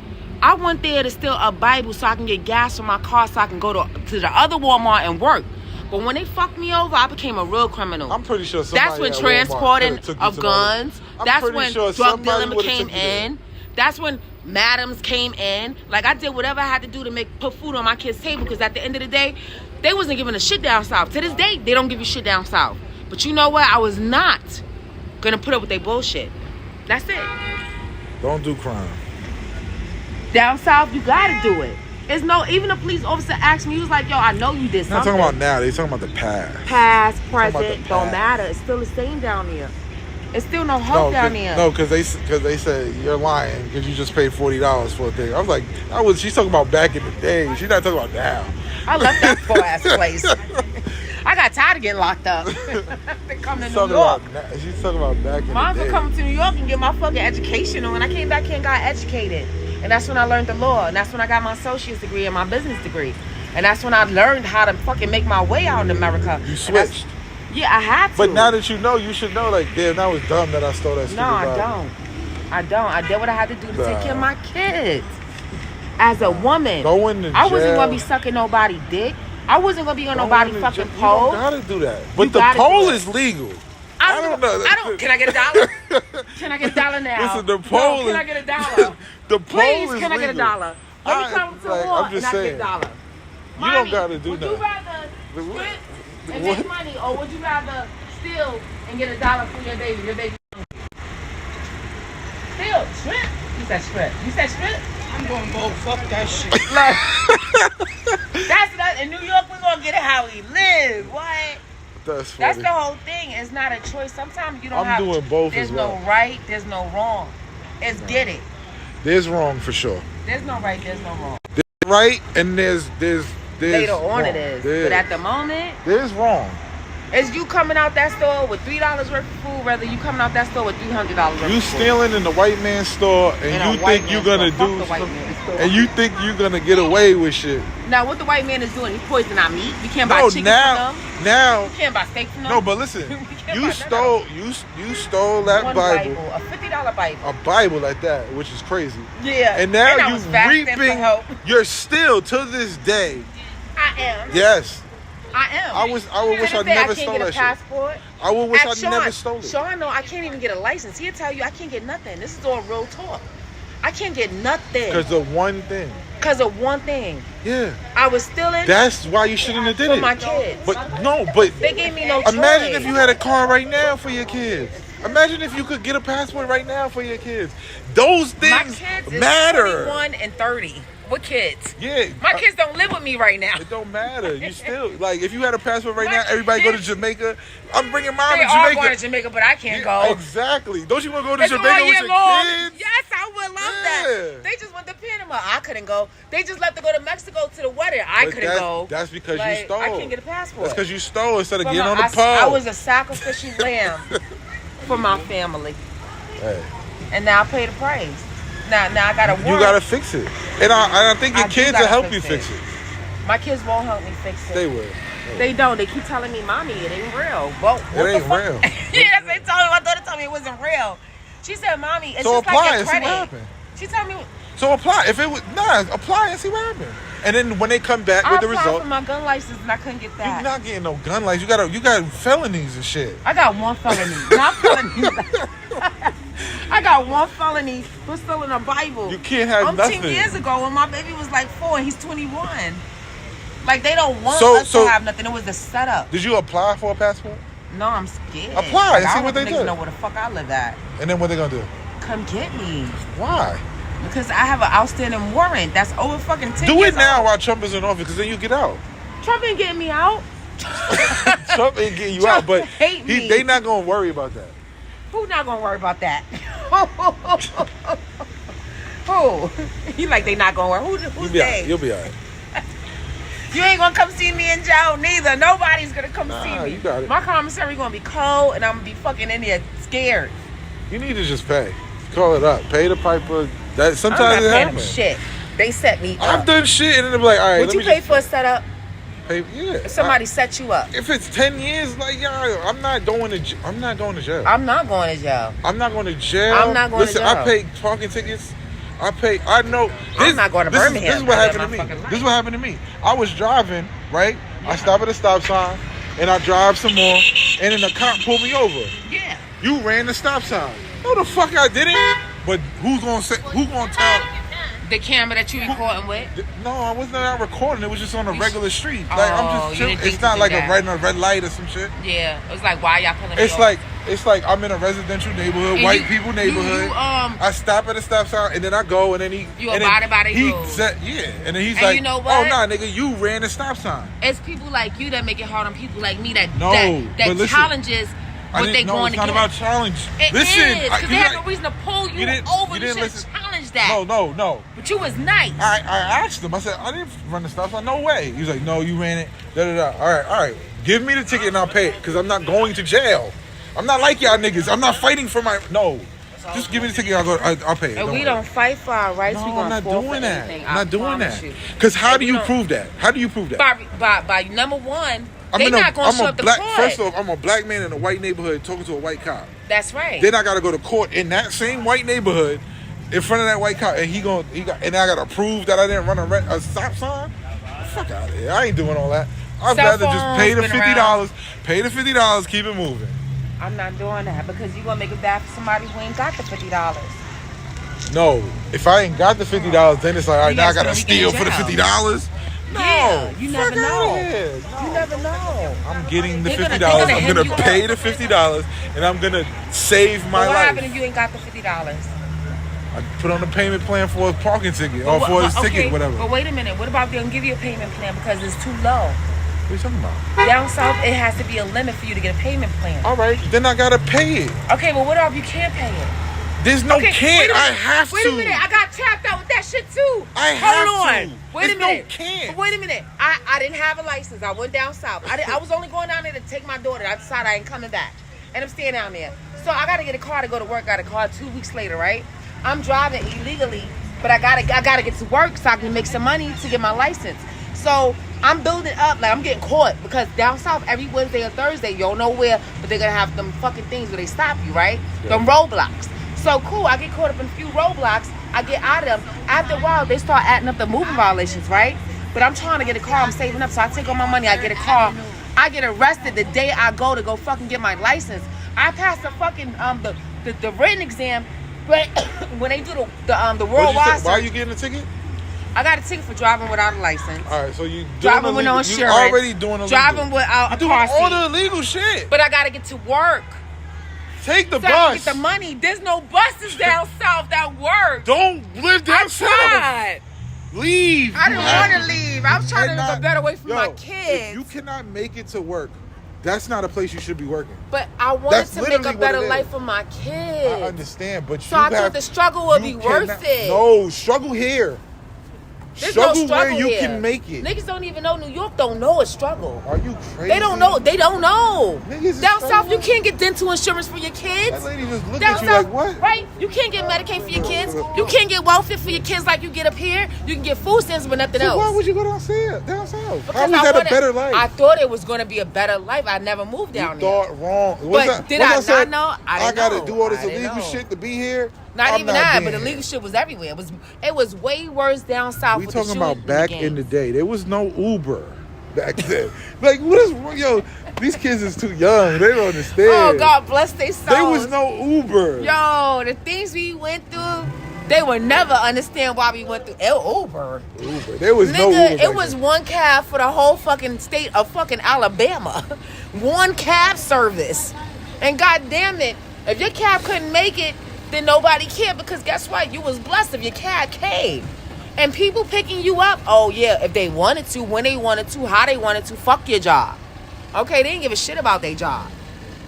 I went there to steal a Bible so I can get gas for my car so I can go to the other Walmart and work. But when they fucked me over, I became a real criminal. I'm pretty sure somebody That's when at Walmart transporting coulda took you of to the other- guns. I'm That's pretty when sure drug somebody dealing would've came took you there. in. That's when madams came in. Like I did whatever I had to do to put food on my kids' table. Because at the end of the day, they wasn't giving a shit down south. To this day, they don't give you shit down south. But you know what? I was not gonna put up with their bullshit. That's it. Don't do crime. Down south, you gotta do it. It's no, even a police officer asked me, he was like, yo, I know you did They're not something. talking about now. They're talking about the past. Past, about the present, don't past. matter. It's still the same down there. It's still no hope down there. No, because they said you're lying because you just paid $40 for a thing. I was like, she's talking about back in the day. She's not talking about now. I left that poor ass place. I got tired of getting locked up. They come to She's New talking York. about she's talking about back in Mine's the for day. coming to New York and get my fucking education on. I came back here and got educated. And that's when I learned the law. And that's when I got my associate's degree and my business degree. And that's when I learned how to fucking make my way out in America. You switched. Yeah, I had to. But now that you know, you should know, like, damn, that was dumb that I stole that stupid Bible. I don't. I did what I had to do to take care of my kids. As a woman, Going to I wasn't jail. gonna be sucking nobody dick. I wasn't gonna be on nobody fucking You pole. don't gotta do that. But You the gotta pole do it. is legal. I don't. Can I get $1? Can I get $1 now? Listen, the pole Can is. I get $1? The pole Please, is can I get legal. $1? Let me come to like, war I'm just and saying. I get $1. You don't gotta do would that. you rather strip and What? make money, or would you rather steal and get $1 for your baby? Your baby. Steal, strip. You said strip. You said strip. I'm going to go fuck that shit. That's not in New York. We're gonna get it how we live. What? That's funny. That's the whole thing. It's not a choice. Sometimes you don't I'm have. doing both There's as well. no right. There's no wrong. It's get it. There's wrong for sure. There's no right. There's no wrong. There's right and there's Later on wrong. it is. There's, But at the moment, there's wrong. it's you coming out that store with $3 worth of food, rather you coming out that store with $300 worth You of food. stealing in the white man's store and In a you white think you're man's gonna store. do Fuck the white some- man's store. and you think you're gonna get away with shit. Now what the white man is doing, he's poisoning our meat. We can't buy No, chicken now from them. now We can't buy steak from them. no, but listen, We can't you buy stole you stole that One Bible, a $50 Bible. a Bible like that, which is crazy. Yeah. And now I you was fasting for reaping. help. You're still to this day. I am. Yes, I am. I would wish I I never can't stole get a that shit. passport. I would wish Ask I never stole it. Sean, no, I can't even get a license. He'll tell you I can't get nothing. This is all real talk. I can't get nothing Because of one thing. because of one thing. Yeah, I was stealing that's why you shouldn't have did for it. my kids. But no, but They gave me no choice. imagine if you had a car right now for your kids. Imagine if you could get a passport right now for your kids. Those My things kids is matter. 21 and 30. What kids? Yeah. My kids don't live with me right now. It don't matter. You still like if you had a passport right My now, everybody go to kids- Jamaica. I'm bringing mom They to are Jamaica. going to Jamaica, but I can't Yeah, go. Exactly. Don't you want to go to It's Jamaica all with year your long. kids? Yes, I would love that. Yeah. They just went to Panama. I couldn't go. They just left to go to Mexico to the wedding. I But couldn't go. That's because Like, you stole. I can't get a passport. That's because you stole instead of For getting my- on the pole. I was a sacrificial lamb for my family, Hey, and now I pay the price. Now I gotta work. you gotta fix it, and I think your I do kids gotta will help you fix fix it. My kids won't help me fix it. They will. They don't. They keep telling me, "Mommy, it ain't real." Well, It what the ain't fuck? real. Yes, they told me. My daughter told me it wasn't real. She said, "Mommy, it's So just apply like your and see what credit." happens. She told me So apply. If it was apply and see what happens. And then when they come back I with the applied result, for my gun license and I couldn't get that. you're not getting no gun license. You got felonies and shit. I got one felony. Not felony. I got one felony for stealing a Bible. You can't have nothing. 10 years ago when my baby was like 4 and he's 21. Like they don't want So- us so- to have nothing. It was the setup. Did you apply for a passport? No, I'm scared. Apply Like, and I see don't what want they niggas do. know where the fuck I live at. And then what they gonna do? Come get me. Why? Because I have an outstanding warrant that's over fucking 10 Do years it now old. while Trump is in office, because then you get out. Trump ain't getting me out. Trump ain't getting you Trump out, but hate me. they not gonna worry about that. Who not gonna worry about that? Who? You like they not gonna worry? Who's they? You'll be alright. You ain't gonna come see me in jail neither. Nobody's gonna come see Nah, me. you got it. My commissary gonna be cold and I'm gonna be fucking in there scared. You need to just pay. Call it up. Pay the piper. That I'm sometimes not it paying them happens. shit. They set me I've up. done shit and then they're like, all right, Would let you me pay just for a setup? pay. Yeah. If somebody set you up? If it's 10 years, like, yeah, I'm not going to jail. I'm not going to jail. I'm not going to jail. I'm not going Listen, to jail. I pay parking tickets. I know. I'm not going to Birmingham. This is what I live happened to my me. fucking life. This is what happened to me. I was driving, right? I stop at a stop sign, and I drive some more, and then the cop pulled me over. Yeah. You ran the stop sign. No, the fuck I didn't. But who's gonna tell? The camera that you recording with? No, I wasn't out recording. It was just on a regular street. Oh, Like I'm you just chilling. didn't think It's not to like do a that. red light or some shit. Yeah. It was like, why y'all pulling me It's over? like I'm in a residential neighborhood, And white you- people neighborhood. I stop at a stop sign and then I go and then You and abided by the he rules. said, yeah, and then he's And like, you know what? oh nah, nigga, you ran the stop sign. It's people like you that make it hard on people like me that No, but listen, challenges what they No, going it's to not get. about challenge. It Listen, is, because you they have like- no reason to pull you, didn't- over. you You didn't should listen. challenge that. No. But you was nice. I asked him. I said, I didn't run the stop sign. No way. He was like, no, you ran it. Da da da. All right. Give me the ticket and I'll pay it because I'm not going to jail. I'm not like y'all niggas. I'm not fighting for my no. Just give me the ticket. I'll pay it. And we worry. don't fight for our rights. No, we I'm gonna not forfeit doing that. anything. I'm I not doing promise that. you. Because how And do we you don't- prove that? How do you prove that? By number one, they not gonna show up to black. court. First off, I'm a black man in a white neighborhood talking to a white cop. That's right. Then I gotta go to court in that same white neighborhood, in front of that white cop, and and I gotta prove that I didn't run a stop sign. Fuck out of here! I ain't doing all that. I'd Cell rather just pay the phones been $50. Pay the $50. Keep it moving. I'm not doing that because you're gonna make it bad for somebody who ain't got the $50. No, if I ain't got the $50, then it's like, all right, You now I gotta gotta spend a steal week for in the jail. $50. No, Yeah, you fuck never outta know. here. You never know. I'm getting the They're gonna- $50. they're gonna I'm hem gonna you pay up. the $50, and I'm gonna save my But what life. happened if you ain't got the $50? I put on a payment plan for a parking ticket or for his ticket, whatever. But wait a minute. What about if they don't give you a payment plan because it's too low? What are you talking about? Down south, it has to be a limit for you to get a payment plan. All right, then I gotta pay it. Okay, but what if you can't pay it? There's no Okay, can't. wait a I minute. have Wait to. a minute. I got tapped out with that shit too. I have Hold on. to. Wait There's a no minute. can't. Wait a minute. I didn't have a license. I went down south. I was only going down there to take my daughter. I decided I ain't coming back. And I'm staying down there. So I got to get a car to go to work. Got a car 2 weeks later, right? I'm driving illegally, but I gotta get to work so I can make some money to get my license. So I'm building up, like I'm getting caught because down south every Wednesday or Thursday, you don't know where, but they're gonna have them fucking things where they stop you, right? Yeah. Them roadblocks. So cool, I get caught up in a few roadblocks, I get out of them. After a while, they start adding up the moving violations, right? But I'm trying to get a car, I'm saving up, so I take all my money, I get a car. I get arrested the day I go to go fucking get my license. I passed the fucking the written exam, but when they do the What'd you worldwide say? Why are search, you getting a ticket? I got a ticket for driving without a license. All right, so you Driving with no You insurance. already doing illegal. Driving without you a doing car all seat. the illegal shit. But I gotta get to work. Take the So I can bus. get the money. There's no buses down south that work. Don't live I down south. tried. Leave. I You didn't have want to leave. I was trying to look a better way for Yo, my If kids. you cannot make it to work, that's not a place you should be working. But I wanted That's to make literally a what better it is. life for my kids. I understand, but So you I have, thought the struggle would be you worth cannot- it. No, struggle here. There's struggle, no struggle where you here. can make it. Niggas don't even know New York don't know a struggle. Are you crazy? They don't know. They don't know. Niggas is Down south, you struggling. can't get dental insurance for your kids. That lady just looked Down at you south, like, what? right? You can't get Medicaid for your kids. You can't get welfare for your kids like you get up here. You can get food stamps, but nothing So else. why would you go down south? How Because is I that wanted- a better life? I thought it was going to be a better life. I never moved down You there. thought wrong. But did I not know? I didn't gotta know. do all this I didn't illegal know. shit to be here. Not I'm even that, being but here. illegal shit was everywhere. It was way worse down south. We with talking the about shooting back and in the gangs. day. There was no Uber back then. Like, what is wrong? Yo, these kids is too young. They don't understand. Oh, God bless their souls. There was no Uber. Yo, the things we went through, they would never understand why we went through Uber. Uber. There was no Nigga, Uber. it back was then. one cab for the whole fucking state of fucking Alabama. One cab service. And God damn it, if your cab couldn't make it, then nobody cared because guess what? You was blessed if your cab came. And people picking you up, oh yeah, if they wanted to, when they wanted to, how they wanted to, fuck your job. Okay, they didn't give a shit about their job.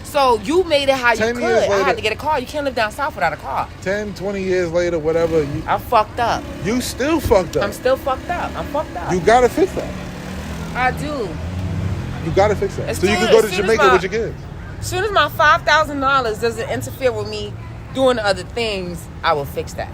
So you made it how you 10 could. years I later- had to get a car. You can't live down south without a car. 10, 20 years later, whatever, I'm fucked up. you still fucked up. I'm still fucked up. I'm fucked up. You gotta fix that. I do. You gotta fix that. As So you soon- can go as to soon as Jamaica my- with your kids. As soon as my $5,000 doesn't interfere with me doing other things, I will fix that.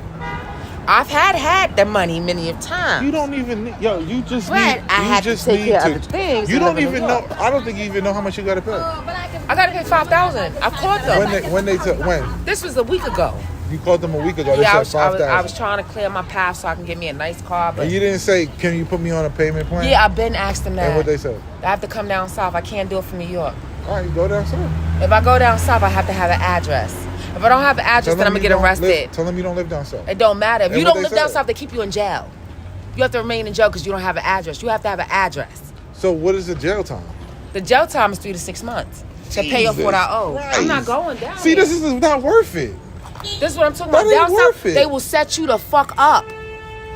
I've had the money many of times. You don't even need, yo, you just But need, I you had to just take need care to, of other things you and don't live in even New know, York. I don't think you even know how much you gotta pay. I gotta pay $5,000. I called them. When they took, when? This was a week ago. You called them a week ago, they Yeah, I said was 5,000. trying to clear my path so I can get me a nice car. But And you didn't say, can you put me on a payment plan? yeah, I've been asked them And that. what they said? I have to come down south. I can't do it from New York. All right, you go down south. If I go down south, I have to have an address. If I don't have an address, then I'm gonna get arrested. Tell them you don't live down south. It don't matter. If And you what don't they live down said? south, they keep you in jail. You have to remain in jail because you don't have an address. You have to have an address. So what is the jail time? The jail time is 3 to 6 months to pay off what I owe. Jesus I'm not Christ. going down. See, there. this is not worth it. This is what I'm talking That about. Down ain't worth south, it. they will set you the fuck up.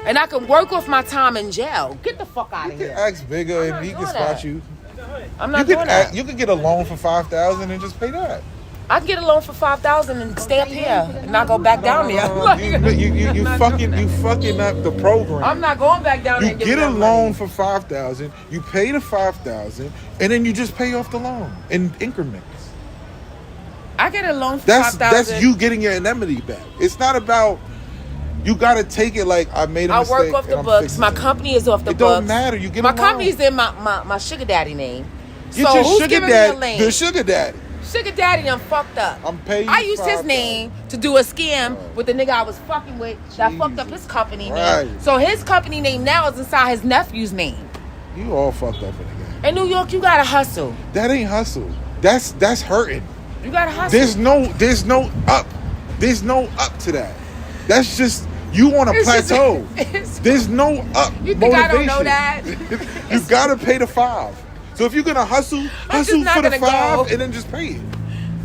And I can work off my time in jail. Get the fuck out You of can here. ask Bigger I'm and not he can doing spot that. you. I'm not doing that. You could get a loan for 5,000 and just pay that. I can get a loan for $5,000 and stay up here and not go back down there. You fucking up the program. I'm not going back down there You and get get a that loan money. for 5,000. You pay the 5,000, and then you just pay off the loan in increments. I get a loan for That's $5,000. you getting your indemnity back. It's not about you gotta take it like I made a I mistake. work off the and I'm books. fixing My it. company is off the It books. don't matter. You get my a loan. company's in my sugar daddy name. Get So your who's sugar giving daddy, me a lane? the sugar daddy. Sugar daddy done fucked up. I'm paying you I used his $5,000. name to do a scam with the nigga I was fucking with that fucked up Jesus. his company Right. name. So his company name now is inside his nephew's name. You all fucked up in the game. In New York, you gotta hustle. That ain't hustle. That's hurting. You gotta hustle. There's no up. There's no up to that. That's just you on a It's just- plateau. it's- There's no up. You think I don't know motivation. that? You gotta pay the $5. So if you're gonna hustle just not for the gonna $5 go. and then just pay it.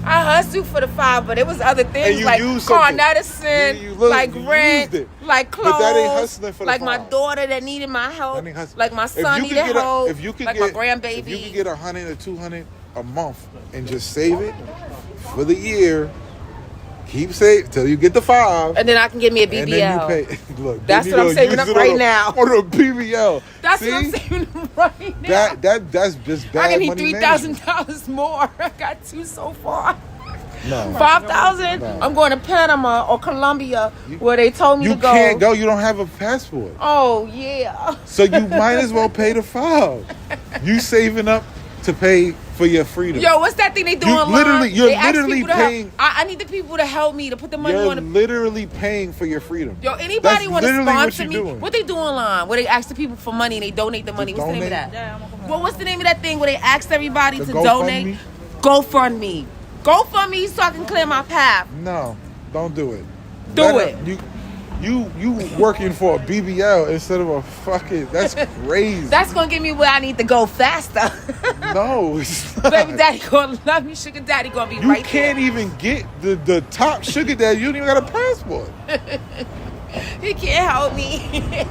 I hustled for the $5, but it was other And things you like used car something. medicine, You look, like you rent, used it. like But clothes, that ain't hustling for the like my $5. daughter that needed my help, That ain't hustling. like my If son you could needed get a- help, if you could like get- my grandbaby. If you could get 100 or 200 a month and just save it for the year, keep saving till you get the $5. And then I can get me a BBL. And then you pay. Look, That's then what you I'm saving use up it right on now. On a BBL. That's See? what I'm saving right now. That's just bad I can need money $3,000 more. I got 2 so far. No. 5,000. No. I'm going to Panama or Colombia, where they told me You to go. can't go. You don't have a passport. Oh yeah. So you might as well pay the $5. You saving up to pay for your freedom. Yo, what's that thing they do online? You're They ask literally people to help- paying. I need the people to help me to put the money You're on the. literally paying for your freedom. Yo, anybody That's want to literally what sponsor you're me? doing. What they do online? Where they ask the people for money and they donate the money. What's the name of donate? that? Well, what's the name of that thing where they asked everybody The to GoFundMe? donate? GoFundMe. GoFundMe so I can clear my path. No, don't do it. Do it. You working for a BBL instead of a fucking. That's crazy. That's gonna get me where I need to go faster. No, it's not. Baby daddy gonna love me. Sugar daddy gonna be You right can't even get the top sugar daddy. You don't even got a passport. there. He can't help me.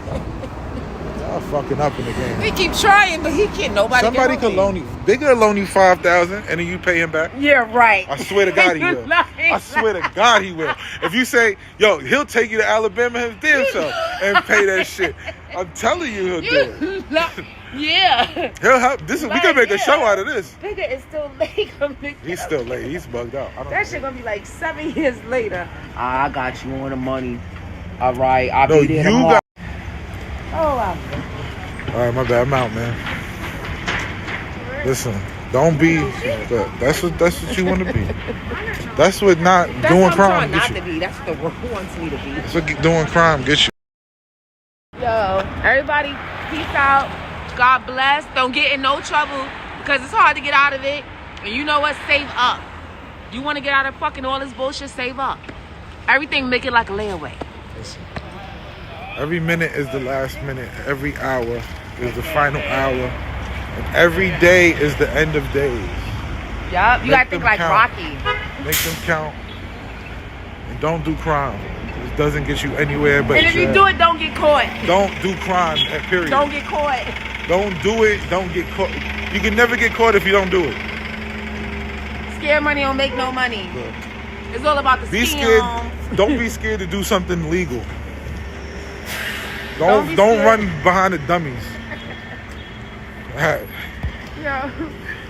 Y'all fucking up in the game. We keep trying, but he can't. Nobody. Somebody can could help loan you. They could loan you $5,000 and then you pay him back. me. Yeah, right. I swear to God he will. I swear to God he will. If you say, yo, he'll take you to Alabama his damn self and pay that shit. I'm telling you he'll do it. Yeah. He'll help. We can make a show out of this. Nigga is still late. He's still late. He's bugged out. I don't That know. shit gonna be like 7 years later. I got you on the money. All right, I'll No, be there you tomorrow. got. Oh, wow. All right, my bad. I'm out, man. Listen, don't be. That's what you want to be. That's what not That's doing what I'm crime trying not gets to you. be. That's what the world wants me to be. That's what doing crime gets you. Yo, everybody, peace out. God bless. Don't get in no trouble because it's hard to get out of it. And you know what? Save up. You want to get out of fucking all this bullshit? Save up. Everything, make it like a layaway. Listen, every minute is the last minute. Every hour is the final hour. And every day is the end of days. Yup, you Make gotta think them like count. Rocky. Make them count. And don't do crime. It doesn't get you anywhere but And if you jail. do it, don't get caught. Don't do crime, period. Don't get caught. Don't do it. Don't get caught. You can never get caught if you don't do it. Scare money don't make no money. Look, It's all about the be scam. scared. Don't be scared to do something legal. Don't be Don't scared. run behind the dummies. All right. Yeah.